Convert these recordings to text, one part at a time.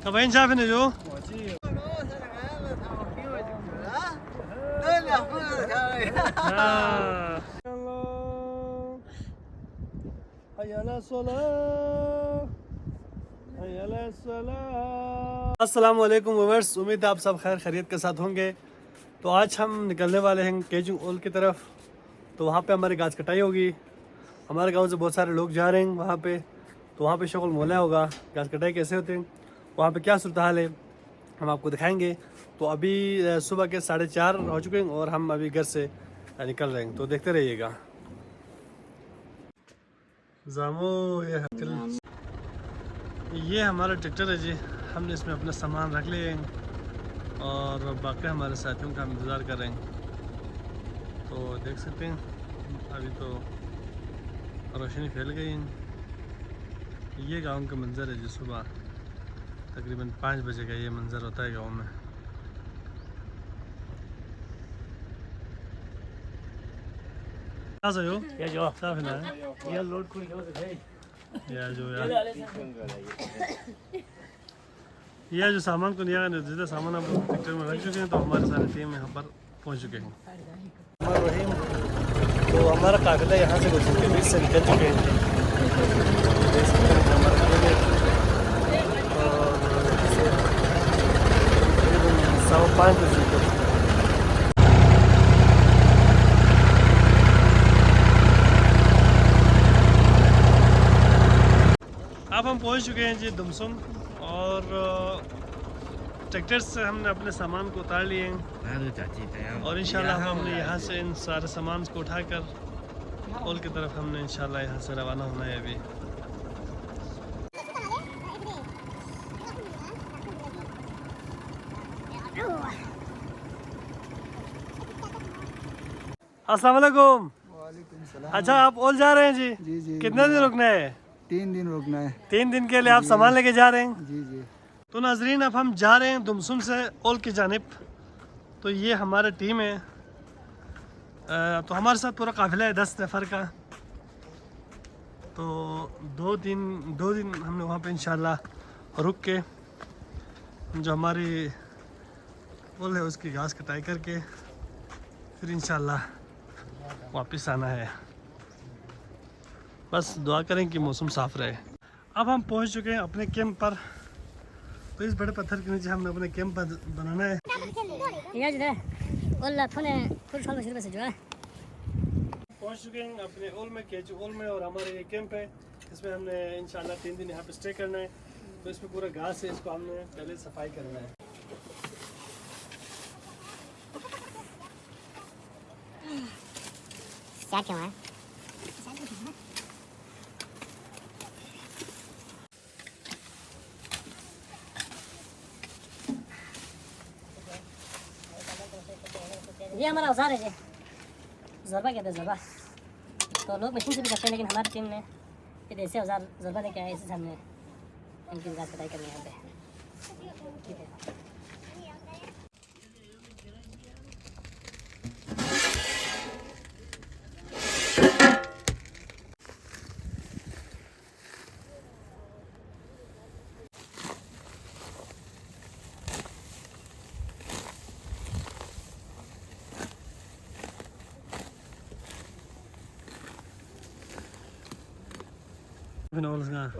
Kabayan siya pinyo. अस्सलाम वालेकुम viewers, उम्मीद है आप सब खैर खैरियत के साथ होंगे। तो आज हम निकलने वाले हैं केजुंग ओल की तरफ। तो वहाँ पे हमारी घास कटाई होगी। हमारे गांव से बहुत सारे लोग जा रहे हैं वहाँ पे। तो वहाँ पे शगुल मोला होगा, घास कटाई कैसे होते हैं, वहाँ पे क्या सूरत हाल है, हम आपको दिखाएंगे। तो अभी सुबह के 4:30 हो चुके हैं और हम अभी घर से निकल रहे हैं। तो देखते रहिएगा। जामो ये हमारा ट्रैक्टर है जी, हमने इसमें अपना सामान रख लिए हैं और बाकी हमारे साथियों का हम इंतज़ार कर रहे हैं। तो देख सकते हैं अभी तो रोशनी फैल गई है। ये गांव का मंज़र है जी, सुबह तकरीबन 5 बजे का ये मंज़र होता है गांव में। या जो साफ ना ये लोड कोई हो है या जो ये जो सामान को लिया है, जितना सामान हम ट्रैक्टर में रख चुके हैं। तो हमारे सारे टीम यहाँ पर पहुँच चुके हैं। तो हमारा काफिला यहाँ से गुजर के बीच से निकल चुके हैं। और 5:15 बजे अब हम पहुंच चुके हैं जी दुमसुम। और ट्रैक्टर से हमने अपने सामान को उतार लिए हैं और इंशाल्लाह हमने यहाँ से इन सारे सामान को उठाकर ओल की तरफ हमने इंशाल्लाह यहाँ से रवाना होना है अभी। अस्सलाम वालेकुम। अच्छा, आप ओल जा रहे हैं जी? जी जी। कितने दिन रुकना है? 3 दिन रुकना है। 3 दिन के लिए आप सामान लेके जा रहे हैं? जी जी। तो नाजरीन, अब हम जा रहे हैं दुमसुम से ओल की जानिब। तो ये हमारी टीम है। तो हमारे साथ पूरा काफिला है 10 नफ़र का। तो दो दिन हमने वहाँ पे इंशाल्लाह रुक के जो हमारी ओल है उसकी घास कटाई करके फिर इंशाल्लाह वापस आना है। बस दुआ करें कि मौसम साफ़ रहे। अब हम पहुंच चुके हैं अपने कैंप पर। तो इस बड़े पत्थर के नीचे हमने अपने कैंप बनाना है। पहुंच चुके हैं अपने ओल में, केजू ओल में। और हमारे ये कैंप है, इसमें हमने इंशाल्लाह 3 दिन यहाँ पे स्टे करना है। तो इसमें पूरा घास है, इसको हमने पहले सफाई करना है। क्या क्यों है? ये हमारा औजार है जी, ज़रबा कहते हैं ज़रबा। तो लोग मशीन से भी करते हैं, लेकिन हमारी टीम ने ये ऐसे औजार ज़रबा लेके आए, इसी से हमने इनकी घास कटाई करनी है यहाँ पे। ठीक है।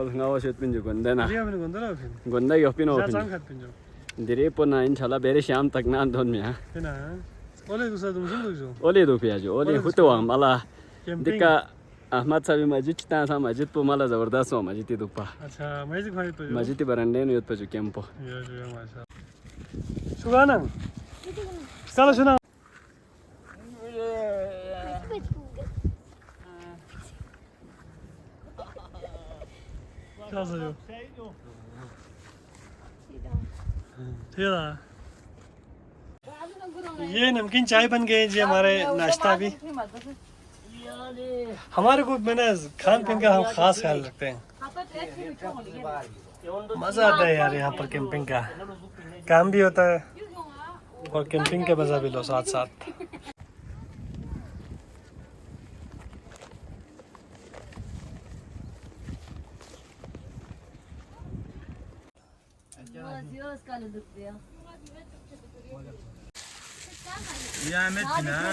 Olsngawas pinju gondana. Dia मैंने गोंदला फिर Gonda yo pino जा pinju. सांग खात पिंजो Dire pona inshallah bere sham tak na don mia. है ना। ओले दूसरा तुम सुन दो Ole do piajo. Ole huto am mala. Camping. Dika Ahmad sabi majid ta sa majid po mala zabardast ho majid dupa. अच्छा, magic भाई तो Majid barande no yot paju kempo. ये माशा सुगाना चलो सुना क्या सर ये नमकीन चाय बन गए जी हमारे नाश्ता भी। हमारे को मैंने खान पीन का हम खास ख्याल रखते हैं। मज़ा आता है यार यहाँ पर कैंपिंग का, काम भी होता है और कैंपिंग का मज़ा भी लो साथ साथ। Ya Ahmet bin ha.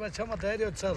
Bas çama daire çal.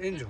Enjo.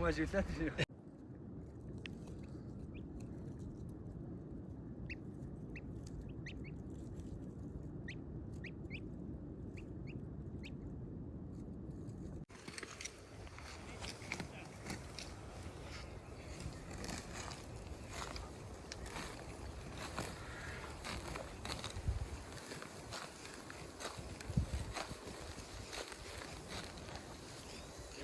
Waju tati.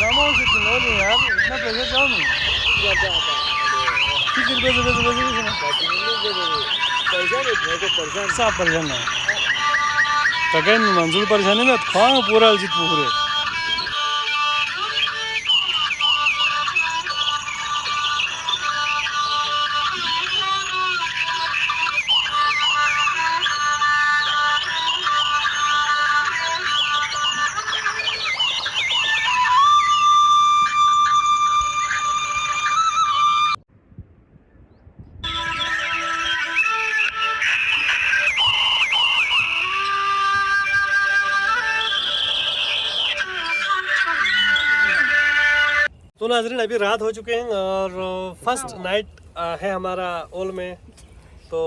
Drama हो सकती है नहीं यार इतना प्रेशर जाओ नहीं ठीक है बेजो बेजो बेजो सब परेशान है तकन मंजूर परेशानी में खांग पूरा जीत पूरे तो नाजरीन अभी रात हो चुके हैं और फर्स्ट नाइट है हमारा ओल में तो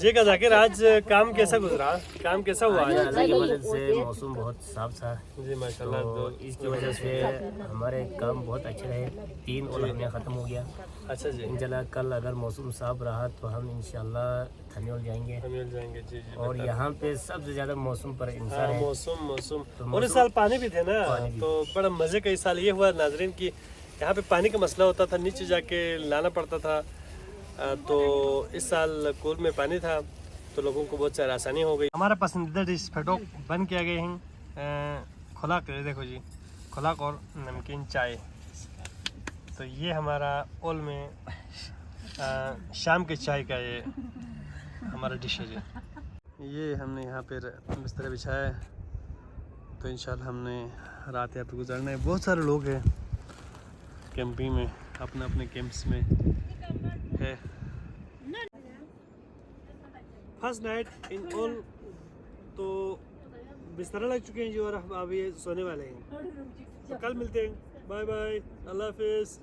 जी का जाकिर आज काम कैसा गुजरा काम कैसा हुआ आज अल्लाह की मदद से मौसम बहुत साफ था जी माशाल्लाह तो इसकी वजह से हमारे काम बहुत अच्छे रहे 3 ओल हमें ख़त्म हो गया अच्छा जी इंशाल्लाह कल अगर मौसम साफ रहा तो हम इंशाल्लाह थनियोल जाएंगे हम मिल जाएंगे जी जी और यहाँ पे सबसे ज़्यादा मौसम पर हाँ, इंसान है मौसम और इस साल पानी भी थे ना तो बड़ा मज़े का इस साल ये हुआ नाजरीन कि यहाँ पे पानी का मसला होता था नीचे जाके लाना पड़ता था तो इस साल कूल में पानी था तो लोगों को बहुत सारी आसानी हो गई हमारा पसंदीदा डिश फटोक बन के आ गए हैं खुलाक देखो जी खुलाक और नमकीन चाय तो ये हमारा ओल में शाम के चाय का ये हमारा डिश है जी ये हमने यहाँ पर बिस्तर बिछाया है तो इंशाल्लाह हमने रात यहाँ पे गुजारना है बहुत सारे लोग हैं कैंपिंग में अपने अपने कैंप्स में है फर्स्ट नाइट इन ऑल तो बिस्तर लग चुके हैं जी और अब ये सोने वाले हैं तो कल मिलते हैं बाय बाय अल्लाह हाफिज़